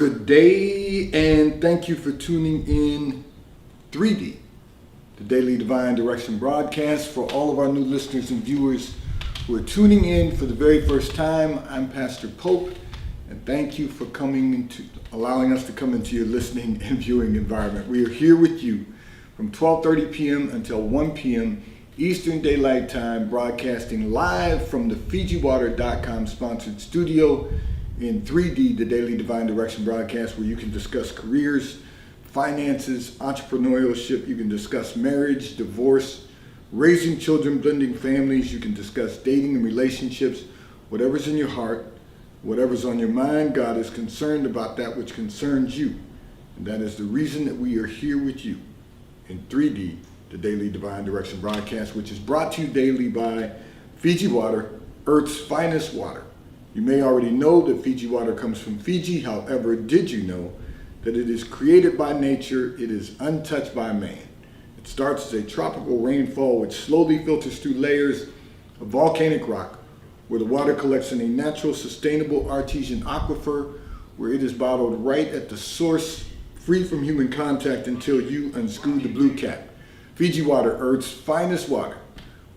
good day, and thank you for tuning in 3D, the Daily Divine Direction broadcast. For all of our new listeners and viewers who are tuning in for the very first time, I'm Pastor Pope, and thank you for allowing us to come into your listening and viewing environment. We are here with you from 12:30 p.m. until 1 p.m. Eastern Daylight Time, broadcasting live from the FijiWater.com sponsored studio in 3D, the Daily Divine Direction broadcast, where you can discuss careers, finances, entrepreneurship. You can discuss marriage, divorce, raising children, blending families. You can discuss dating and relationships. Whatever's in your heart, whatever's on your mind, God is concerned about that which concerns you. And that is the reason that we are here with you in 3D, the Daily Divine Direction broadcast, which is brought to you daily by Fiji Water, Earth's finest water. You may already know that Fiji water comes from Fiji. However, did you know that it is created by nature? It is untouched by man. It starts as a tropical rainfall which slowly filters through layers of volcanic rock, where the water collects in a natural, sustainable artesian aquifer, where it is bottled right at the source, free from human contact until you unscrew the blue cap. Fiji Water, Earth's finest water,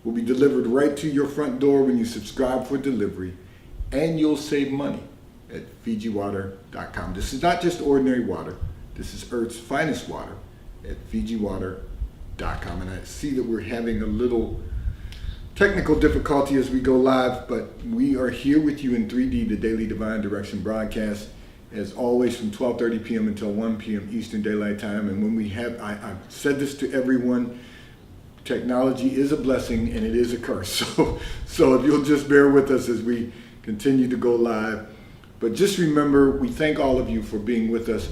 will be delivered right to your front door when you subscribe for delivery, and you'll save money at FijiWater.com. This is not just ordinary water. This is Earth's finest water at FijiWater.com. And I see that we're having a little technical difficulty as we go live, but we are here with you in 3D, the Daily Divine Direction broadcast, as always from 12:30 p.m. until 1 p.m. Eastern Daylight Time. And when we have, I've said this to everyone, technology is a blessing and it is a curse. So if you'll just bear with us as we continue to go live. But just remember, we thank all of you for being with us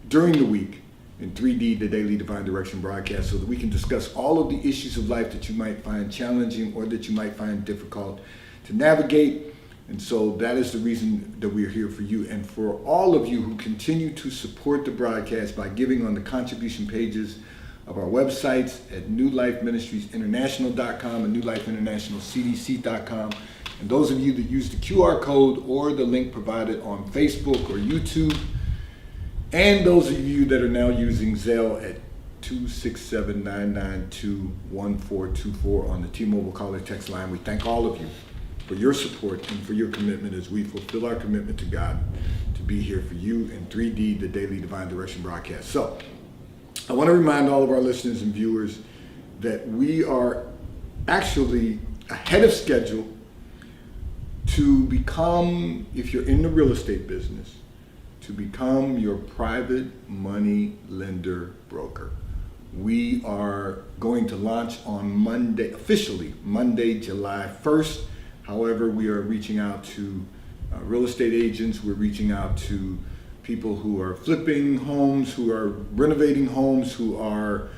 during the week in 3D, the Daily Divine Direction broadcast, so that we can discuss all of the issues of life that you might find challenging or that you might find difficult to navigate. And so that is the reason that we're here for you. And for all of you who continue to support the broadcast by giving on the contribution pages of our websites at newlifeministriesinternational.com and newlifeinternationalcdc.com. And those of you that use the QR code or the link provided on Facebook or YouTube, and those of you that are now using Zelle at 267-992-1424 on the T-Mobile caller text line, we thank all of you for your support and for your commitment as we fulfill our commitment to God to be here for you in 3D, the Daily Divine Direction broadcast. So I want to remind all of our listeners and viewers that we are actually ahead of schedule to become, if you're in the real estate business, to become your private money lender broker. We are going to launch on Monday, officially Monday, July 1st. However, we are reaching out to real estate agents. We're reaching out to people who are flipping homes, who are renovating homes, who are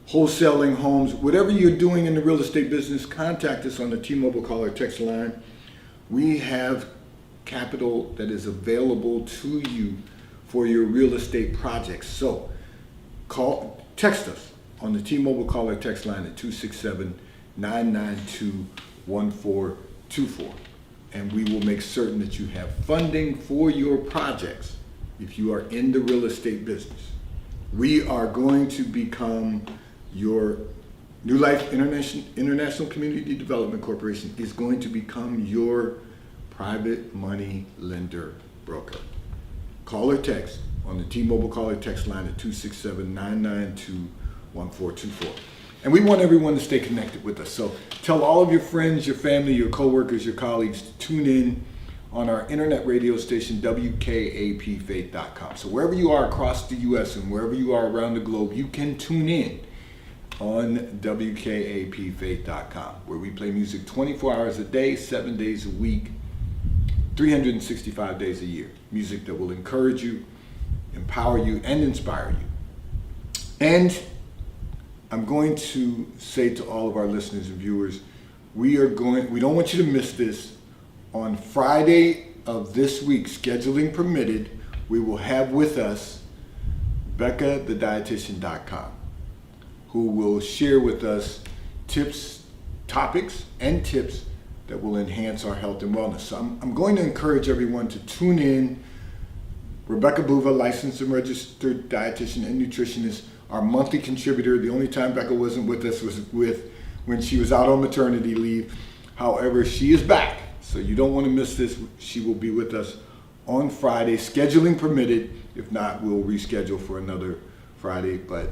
wholesaling homes. Whatever you're doing in the real estate business, contact us on the T-Mobile caller text line. We have capital that is available to you for your real estate projects. So text us on the T-Mobile caller text line at 267-992-1424. And we will make certain that you have funding for your projects if you are in the real estate business. We are going to become your New Life International Community Development Corporation is going to become your private money lender broker. Call or text on the T-Mobile caller text line at 267-992-1424. And we want everyone to stay connected with us. So tell all of your friends, your family, your coworkers, your colleagues to tune in on our internet radio station, WKAPfaith.com. So wherever you are across the U.S. and wherever you are around the globe, you can tune in on WKAPfaith.com, where we play music 24 hours a day, 7 days a week, 365 days a year. Music that will encourage you, empower you, and inspire you. And I'm going to say to all of our listeners and viewers, we don't want you to miss this. On Friday of this week, scheduling permitted, we will have with us BeccaTheDietitian.com, who will share with us topics and tips that will enhance our health and wellness. So I'm going to encourage everyone to tune in Rebecca Buva, licensed and registered dietitian and nutritionist, our monthly contributor. The only time Becca wasn't with us was when she was out on maternity leave. However, she is back, so you don't want to miss this. She will be with us on Friday, scheduling permitted. If not, we'll reschedule for another Friday, but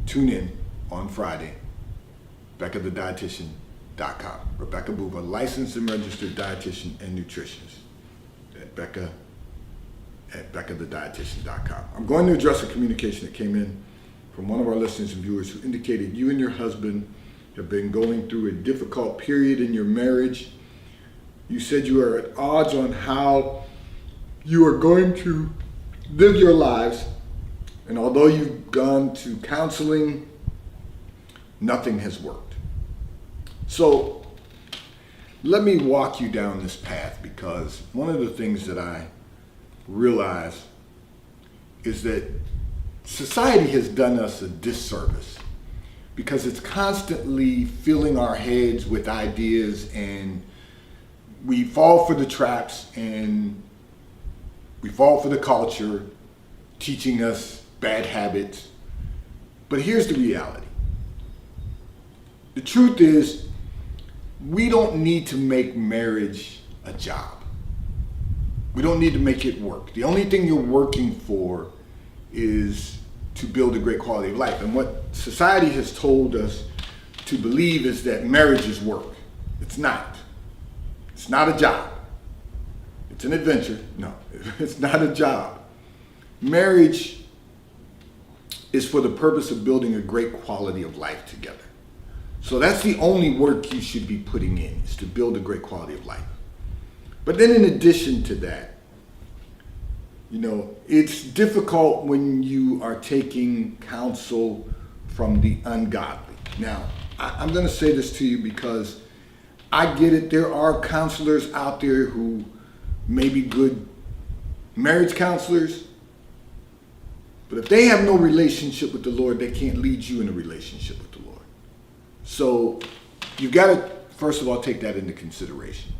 tune in on Friday. BeccaTheDietitian.com. Rebecca Buva, licensed and registered dietitian and nutritionist at BeccaTheDietitian.com. I'm going to address a communication that came in from one of our listeners and viewers who indicated you and your husband have been going through a difficult period in your marriage. You said you are at odds on how you are going to live your lives, and although you've gone to counseling, nothing has worked. So let me walk you down this path, because one of the things that I realize is that society has done us a disservice, because it's constantly filling our heads with ideas, and we fall for the traps, and we fall for the culture teaching us bad habits. But here's the reality. The truth is, we don't need to make marriage a job. We don't need to make it work. The only thing you're working for is to build a great quality of life. And what society has told us to believe is that marriage is work. It's not. It's not a job. It's an adventure. No, it's not a job. Marriage is for the purpose of building a great quality of life together. So that's the only work you should be putting in, is to build a great quality of life. But then in addition to that, it's difficult when you are taking counsel from the ungodly. Now, I'm going to say this to you because I get it. There are counselors out there who may be good marriage counselors, but if they have no relationship with the Lord, they can't lead you in a relationship with the Lord. So you've got to, first of all, take that into consideration.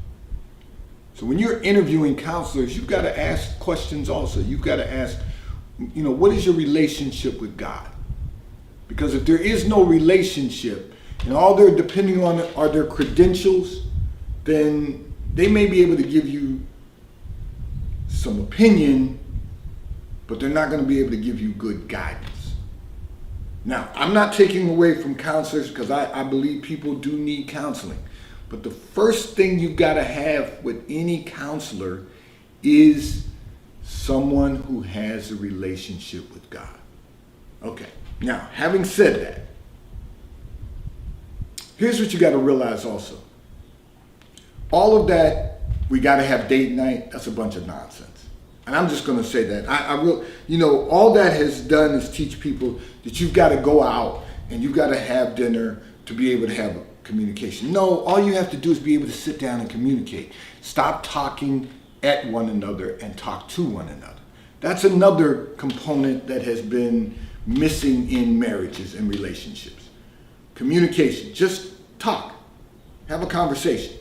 So when you're interviewing counselors, you've got to ask questions also. You've got to ask, what is your relationship with God? Because if there is no relationship and all they're depending on are their credentials, then they may be able to give you some opinion, but they're not going to be able to give you good guidance. Now, I'm not taking away from counselors, because I believe people do need counseling. But the first thing you've got to have with any counselor is someone who has a relationship with God. Okay, now, having said that, here's what you got to realize also. All of that, we got to have date night, that's a bunch of nonsense. And I'm just going to say that. All that has done is teach people that you've got to go out and you've got to have dinner to be able to have communication. No, all you have to do is be able to sit down and communicate. Stop talking at one another and talk to one another. That's another component that has been missing in marriages and relationships. Communication. Just talk. Have a conversation.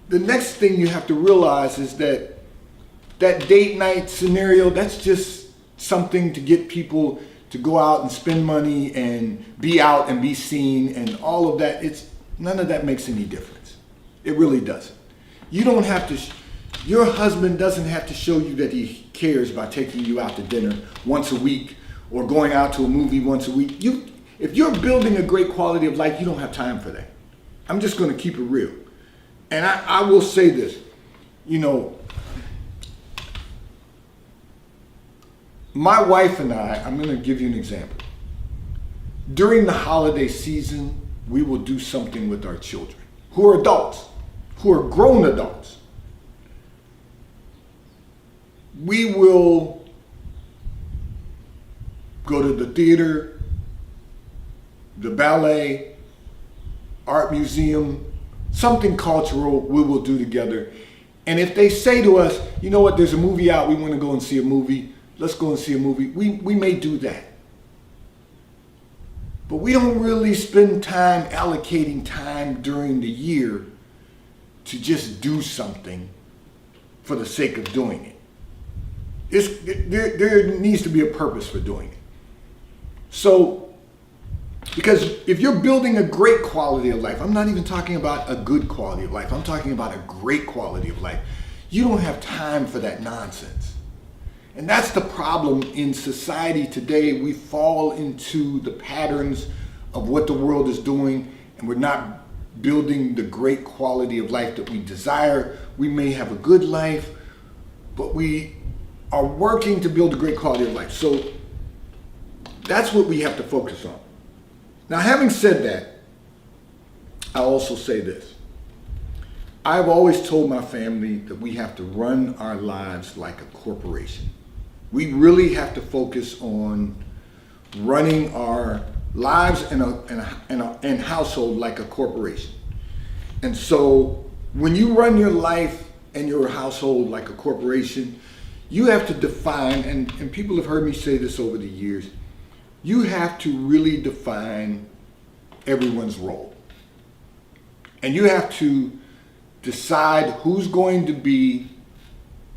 The next thing you have to realize is that date night scenario, that's just something to get people to go out and spend money and be out and be seen and all of that. None of that makes any difference. It really doesn't. You don't have to, your husband doesn't have to show you that he cares by taking you out to dinner once a week or going out to a movie once a week. If you're building a great quality of life, you don't have time for that. I'm just going to keep it real. And I will say this, my wife and I'm going to give you an example. During the holiday season, we will do something with our children who are adults, who are grown adults. We will go to the theater, the ballet, art museum, something cultural we will do together. And if they say to us, you know what, there's a movie out, we want to go and see a movie, let's go and see a movie, we may do that. But we don't really spend time allocating time during the year to just do something for the sake of doing it. there needs to be a purpose for doing it. So, because if you're building a great quality of life, I'm not even talking about a good quality of life, I'm talking about a great quality of life. You don't have time for that nonsense. And that's the problem in society today. We fall into the patterns of what the world is doing, and we're not building the great quality of life that we desire. We may have a good life, but we are working to build a great quality of life. So that's what we have to focus on. Now, having said that, I also say this. I've always told my family that we have to run our lives like a corporation. We really have to focus on running our lives and household like a corporation. And so when you run your life and your household like a corporation, you have to define, and people have heard me say this over the years, you have to really define everyone's role. And you have to decide who's going to be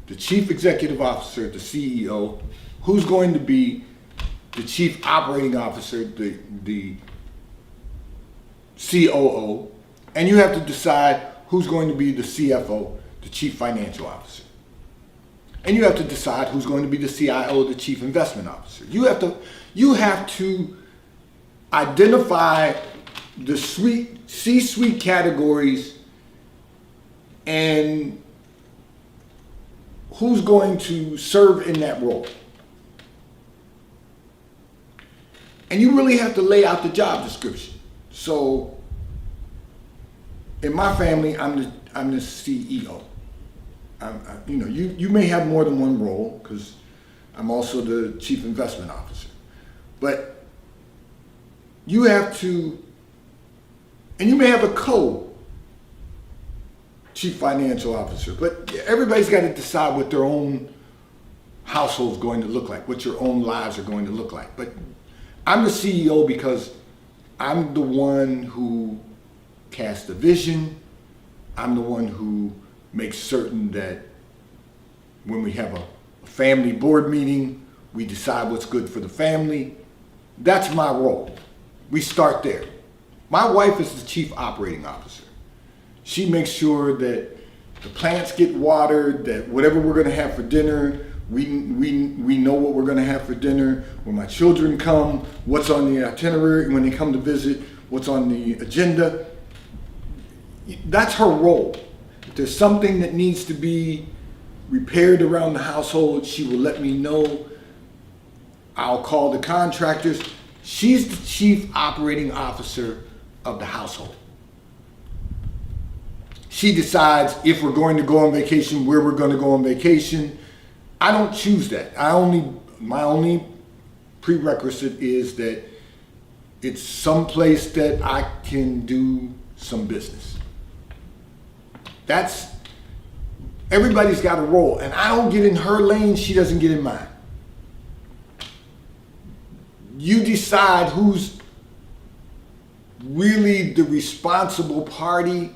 the chief executive officer, the CEO, who's going to be the chief operating officer, the COO, and you have to decide who's going to be the CFO, the chief financial officer. And you have to decide who's going to be the CIO, the chief investment officer. You have to identify the C-suite categories and who's going to serve in that role. And you really have to lay out the job description. So in my family, I'm the CEO. You may have more than one role because I'm also the chief investment officer. But you have to, and you may have a chief financial officer, but everybody's got to decide what their own household's going to look like, what your own lives are going to look like. But I'm the CEO because I'm the one who casts the vision. I'm the one who makes certain that when we have a family board meeting, we decide what's good for the family. That's my role. We start there. My wife is the chief operating officer. She makes sure that the plants get watered, that whatever we're going to have for dinner, we know what we're going to have for dinner. When my children come, what's on the itinerary. When they come to visit, what's on the agenda. That's her role. If there's something that needs to be repaired around the household, she will let me know. I'll call the contractors. She's the chief operating officer of the household. She decides if we're going to go on vacation, where we're going to go on vacation. I don't choose that. My only prerequisite is that it's someplace that I can do some business. Everybody's got a role, and I don't get in her lane, she doesn't get in mine. You decide who's really the responsible party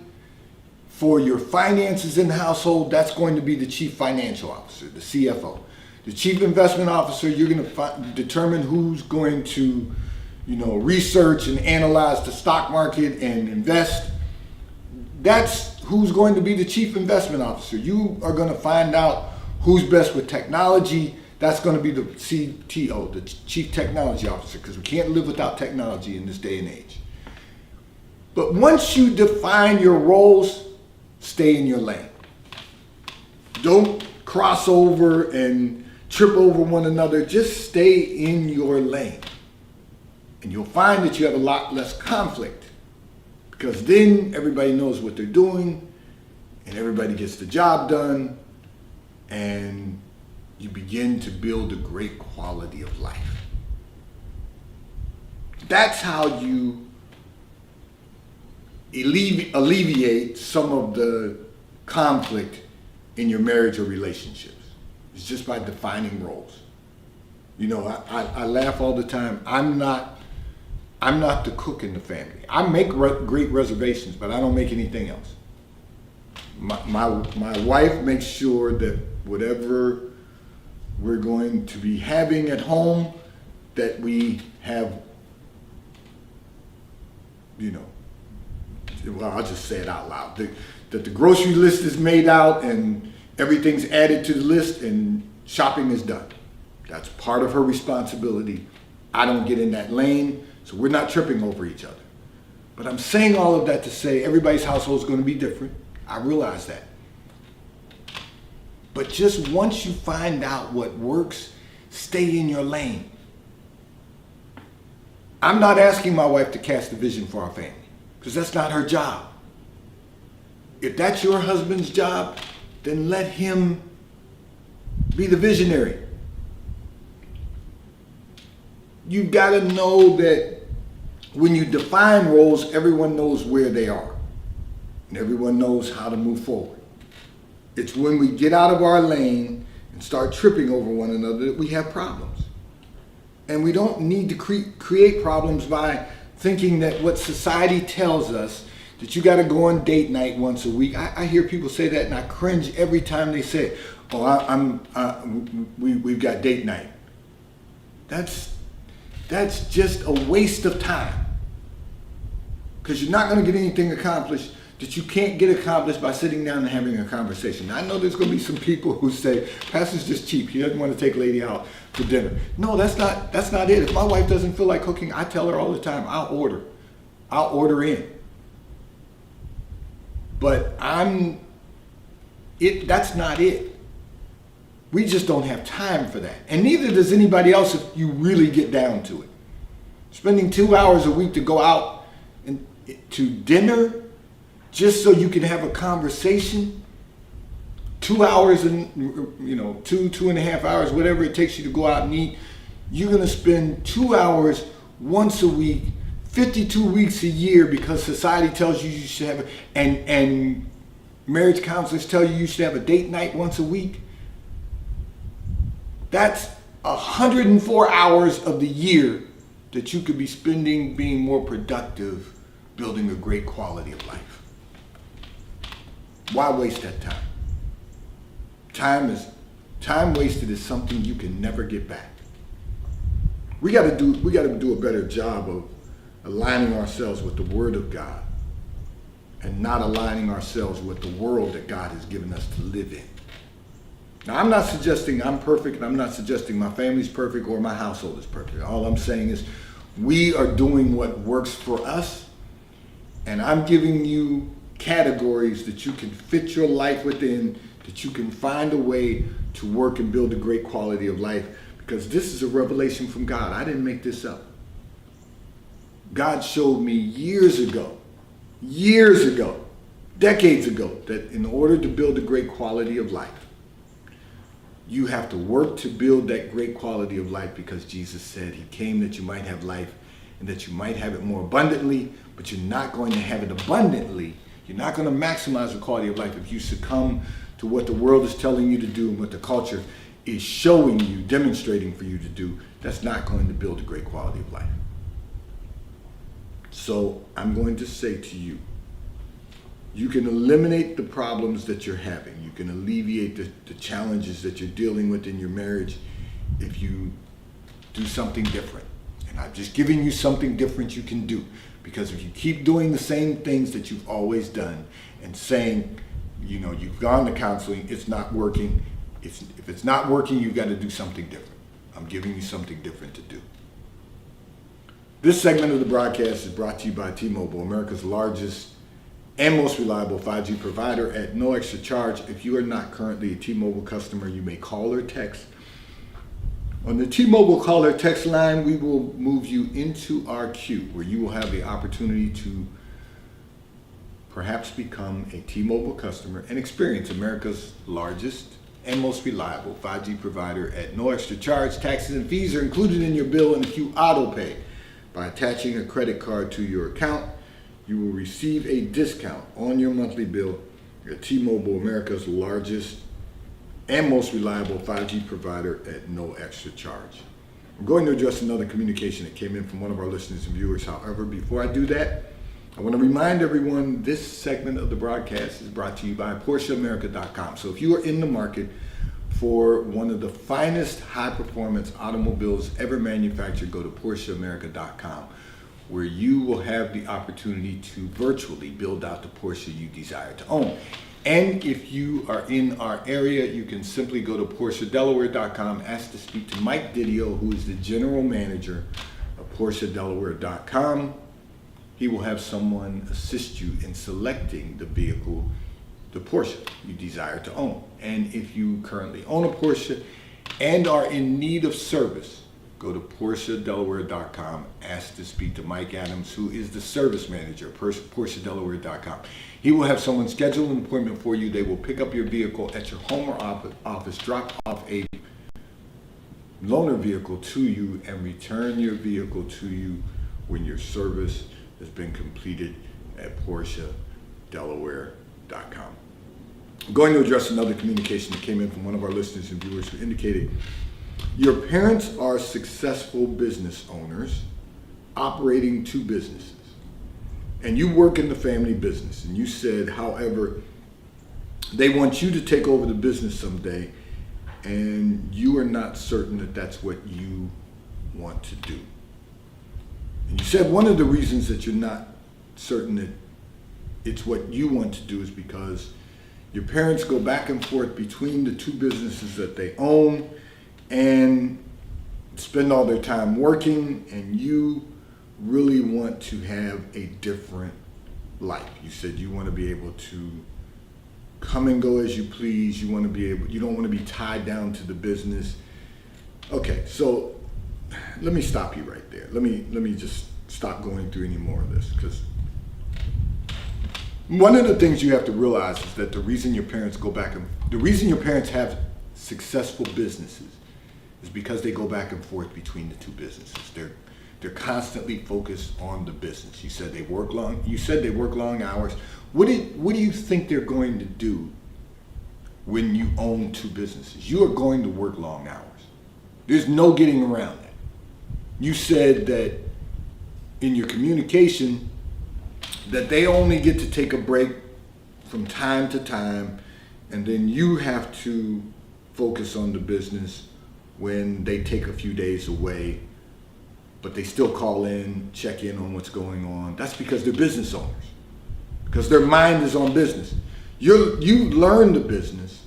for your finances in the household. That's going to be the chief financial officer, the CFO. The chief investment officer, you're going to determine who's going to, research and analyze the stock market and invest. That's who's going to be the chief investment officer. You are going to find out who's best with technology. That's going to be the CTO, the chief technology officer, because we can't live without technology in this day and age. But once you define your roles, stay in your lane. Don't cross over and trip over one another. Just stay in your lane. And you'll find that you have a lot less conflict, because then everybody knows what they're doing and everybody gets the job done, and you begin to build a great quality of life. That's how you alleviate some of the conflict in your marriage or relationships. It's just by defining roles. I laugh all the time. I'm not the cook in the family. I make great reservations, but I don't make anything else. My wife makes sure that whatever we're going to be having at home, that we have, well, I'll just say it out loud, that the grocery list is made out and everything's added to the list and shopping is done. That's part of her responsibility. I don't get in that lane, so we're not tripping over each other. But I'm saying all of that to say everybody's household is going to be different. I realize that. But just once you find out what works, stay in your lane. I'm not asking my wife to cast a vision for our family, because that's not her job. If that's your husband's job, then let him be the visionary. You've got to know that when you define roles, everyone knows where they are, and everyone knows how to move forward. It's when we get out of our lane and start tripping over one another that we have problems. And we don't need to create problems by thinking that what society tells us, that you got to go on date night once a week. I hear people say that and I cringe every time they say it. Oh, we've got date night. That's just a waste of time. Because you're not going to get anything accomplished that you can't get accomplished by sitting down and having a conversation. Now, I know there's going to be some people who say, Pastor's just cheap. He doesn't want to take lady out for dinner. No, that's not it. If my wife doesn't feel like cooking, I tell her all the time, I'll order in. But that's not it. We just don't have time for that. And neither does anybody else if you really get down to it. Spending 2 hours a week to go out to dinner just so you can have a conversation, 2 hours and, 2.5 hours, whatever it takes you to go out and eat, you're going to spend 2 hours once a week, 52 weeks a year, because society tells you should have, and marriage counselors tell you should have a date night once a week. That's 104 hours of the year that you could be spending being more productive, building a great quality of life. Why waste that time? Time wasted is something you can never get back. We got to do a better job of aligning ourselves with the Word of God and not aligning ourselves with the world that God has given us to live in. Now, I'm not suggesting I'm perfect, and I'm not suggesting my family's perfect or my household is perfect. All I'm saying is we are doing what works for us, and I'm giving you categories that you can fit your life within, that you can find a way to work and build a great quality of life, because this is a revelation from God. I didn't make this up. God showed me years ago, decades ago, that in order to build a great quality of life, you have to work to build that great quality of life, because Jesus said he came that you might have life and that you might have it more abundantly, but you're not going to have it abundantly. You're not going to maximize the quality of life if you succumb to what the world is telling you to do and what the culture is showing you, demonstrating for you to do. That's not going to build a great quality of life. So I'm going to say to you, you can eliminate the problems that you're having. You can alleviate the challenges that you're dealing with in your marriage if you do something different. And I'm just giving you something different you can do. Because if you keep doing the same things that you've always done and saying, you've gone to counseling, it's not working. If it's not working, you've got to do something different. I'm giving you something different to do. This segment of the broadcast is brought to you by T-Mobile, America's largest and most reliable 5G provider at no extra charge. If you are not currently a T-Mobile customer, you may call or text. On the T-Mobile call or text line, we will move you into our queue, where you will have the opportunity to perhaps become a T-Mobile customer and experience America's largest and most reliable 5G provider at no extra charge. Taxes and fees are included in your bill, and if you auto pay by attaching a credit card to your account, you will receive a discount on your monthly bill at T-Mobile, America's largest and most reliable 5G provider at no extra charge. I'm going to address another communication that came in from one of our listeners and viewers. However, before I do that, I want to remind everyone this segment of the broadcast is brought to you by PorscheAmerica.com. So if you are in the market for one of the finest high-performance automobiles ever manufactured, go to PorscheAmerica.com, where you will have the opportunity to virtually build out the Porsche you desire to own. And if you are in our area, you can simply go to PorscheDelaware.com, ask to speak to Mike Didio, who is the general manager of PorscheDelaware.com. He will have someone assist you in selecting the vehicle, the Porsche you desire to own. And if you currently own a Porsche and are in need of service, go to PorscheDelaware.com, ask to speak to Mike Adams, who is the service manager at PorscheDelaware.com. He will have someone schedule an appointment for you. They will pick up your vehicle at your home or office, drop off a loaner vehicle to you, and return your vehicle to you when your service has been completed at PorscheDelaware.com. I'm going to address another communication that came in from one of our listeners and viewers who indicated, your parents are successful business owners operating two businesses, and you work in the family business, and you said, however, they want you to take over the business someday, and you are not certain that that's what you want to do. And you said one of the reasons that you're not certain that it's what you want to do is because your parents go back and forth between the two businesses that they own and spend all their time working, and you really want to have a different life. You said you want to be able to come and go as you please. You want to be able, you don't want to be tied down to the business. Okay, so let me stop you right there. Let me just stop going through any more of this, because one of the things you have to realize is that the reason your parents have successful businesses is because they go back and forth between the two businesses. They're constantly focused on the business. You said they work long hours. What do you think they're going to do when you own two businesses? You are going to work long hours. There's no getting around that. You said that in your communication that they only get to take a break from time to time, and then you have to focus on the business when they take a few days away, but they still call in, check in on what's going on. That's because they're business owners, because their mind is on business. You learn the business,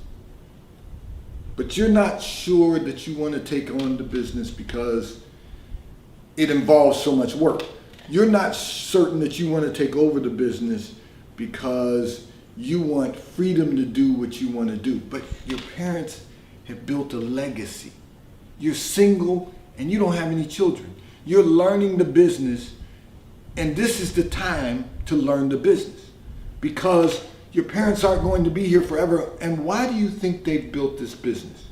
but you're not sure that you want to take on the business because it involves so much work. You're not certain that you want to take over the business because you want freedom to do what you want to do. But your parents have built a legacy. You're single and you don't have any children. You're learning the business, and this is the time to learn the business because your parents aren't going to be here forever. And why do you think they built this business?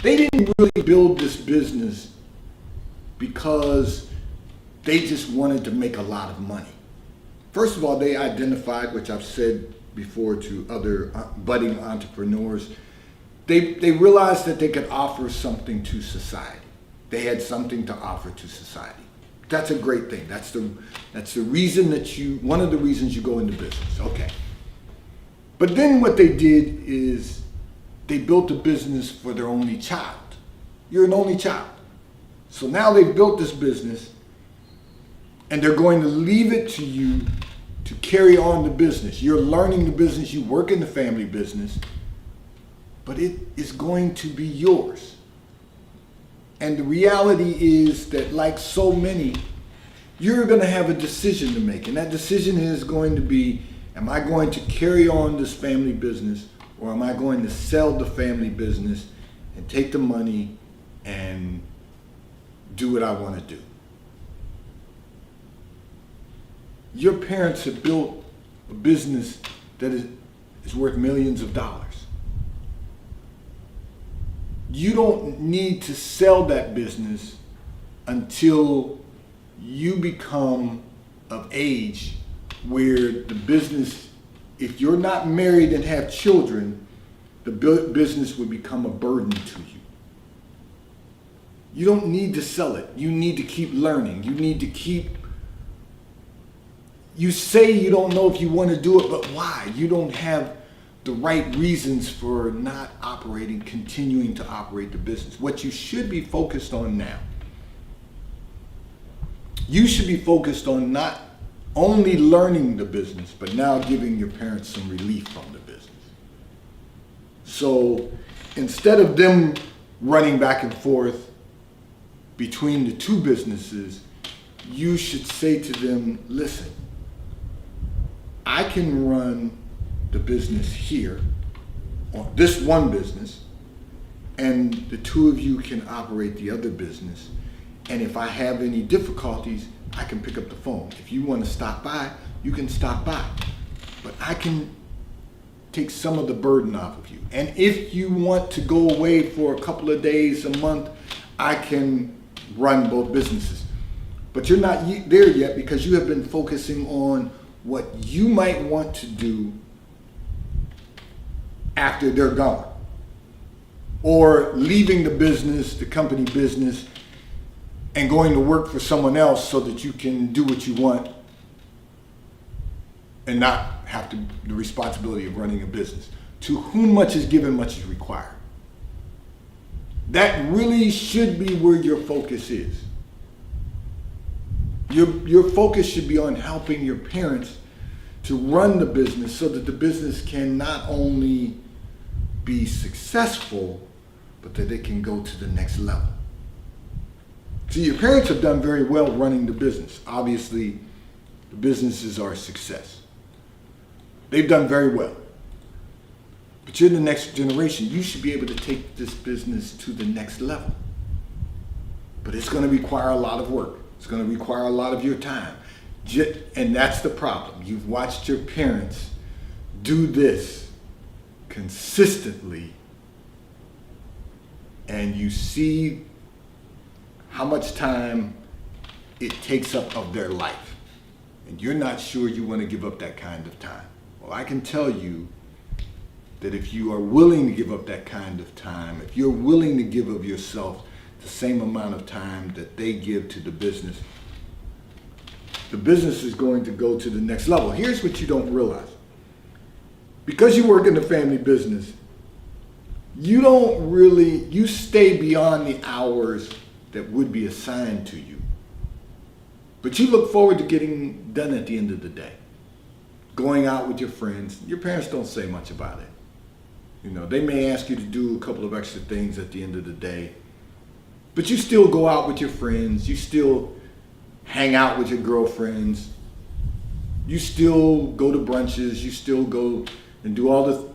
They didn't really build this business because they just wanted to make a lot of money. First of all, they identified, which I've said before to other budding entrepreneurs, they realized that they could offer something to society. They had something to offer to society. That's a great thing. That's the reason one of the reasons you go into business. Okay. But then what they did is they built a business for their only child. You're an only child. So now they've built this business, and they're going to leave it to you to carry on the business. You're learning the business, you work in the family business, but it is going to be yours. And the reality is that, like so many, you're going to have a decision to make. And that decision is going to be, am I going to carry on this family business, or am I going to sell the family business and take the money and do what I want to do? Your parents have built a business that is worth millions of dollars. You don't need to sell that business until you become of age where the business, if you're not married and have children, the business would become a burden to you. You don't need to sell it. You need to keep learning. You say you don't know if you want to do it, but why? You don't have the right reasons for not continuing to operate the business. What you should be focused on now, you should be focused on not only learning the business, but now giving your parents some relief from the business. So instead of them running back and forth between the two businesses, you should say to them, listen, I can run the business here, or this one business, and the two of you can operate the other business. And if I have any difficulties, I can pick up the phone. If you want to stop by, you can stop by. But I can take some of the burden off of you. And if you want to go away for a couple of days, a month, I can run both businesses. But you're not there yet because you have been focusing on what you might want to do after they're gone. Or leaving the business, the company business, and going to work for someone else so that you can do what you want and not have the responsibility of running a business. To whom much is given, much is required. That really should be where your focus is. Your focus should be on helping your parents to run the business so that the business can not only be successful, but that it can go to the next level. See, your parents have done very well running the business. Obviously, the businesses are a success. They've done very well. But you're the next generation. You should be able to take this business to the next level. But it's going to require a lot of work. It's going to require a lot of your time. And that's the problem. You've watched your parents do this consistently, and you see how much time it takes up of their life. And you're not sure you want to give up that kind of time. Well, I can tell you that if you are willing to give up that kind of time, if you're willing to give of yourself the same amount of time that they give to the business is going to go to the next level. Here's what you don't realize. Because you work in the family business, you stay beyond the hours that would be assigned to you. But you look forward to getting done at the end of the day. Going out with your friends. Your parents don't say much about it. You know, they may ask you to do a couple of extra things at the end of the day. But you still go out with your friends. You still hang out with your girlfriends. You still go to brunches. You still go and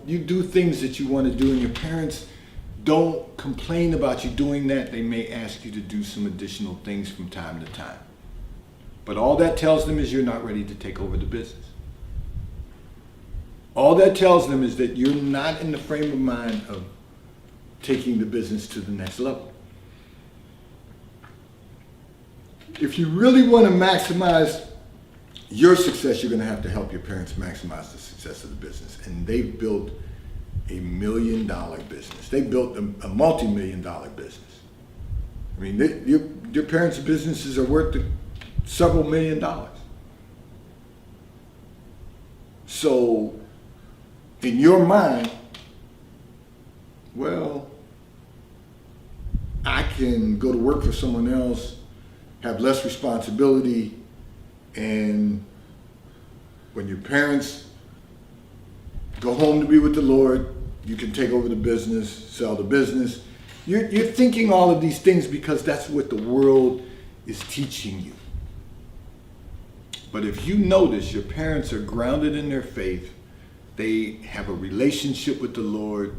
you do things that you want to do, and your parents don't complain about you doing that. They may ask you to do some additional things from time to time. But all that tells them is you're not ready to take over the business. All that tells them is that you're not in the frame of mind of taking the business to the next level. If you really want to maximize your success, you're going to have to help your parents maximize the success of the business. And they've built a $1 million business. They built a multi-million-dollar business. I mean, your parents' businesses are worth several $1 million. So, in your mind, well, I can go to work for someone else, have less responsibility, and when your parents go home to be with the Lord, you can take over the business, sell the business. You're thinking all of these things because that's what the world is teaching you. But if you notice, your parents are grounded in their faith. They have a relationship with the Lord.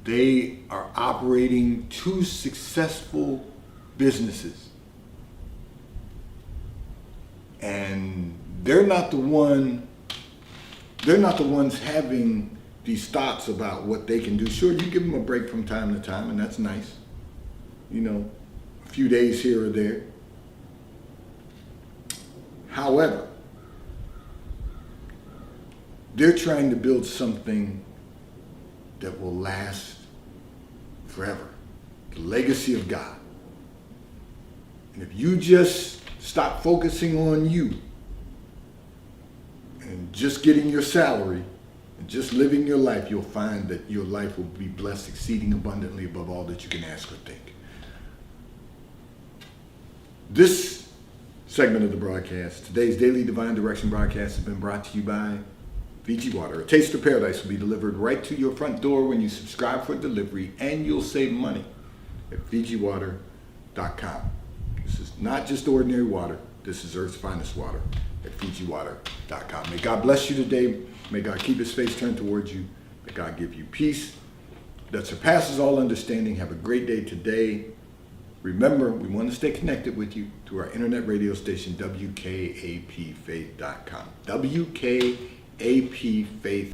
They are operating two successful businesses. And they're not the ones having these thoughts about what they can do. Sure, you give them a break from time to time, and that's nice. You know, a few days here or there. However, they're trying to build something that will last forever. The legacy of God. And if you just stop focusing on you and just getting your salary And just living your life, you'll find that your life will be blessed exceeding abundantly above all that you can ask or think. This segment of the broadcast, today's Daily Divine Direction broadcast, has been brought to you by Fiji Water. A taste of paradise will be delivered right to your front door when you subscribe for delivery, and you'll save money at FijiWater.com. This is not just ordinary water. This is Earth's finest water at FijiWater.com. May God bless you today. May God keep his face turned towards you. May God give you peace that surpasses all understanding. Have a great day today. Remember, we want to stay connected with you through our internet radio station, WKAPFaith.com. WKAPFaith.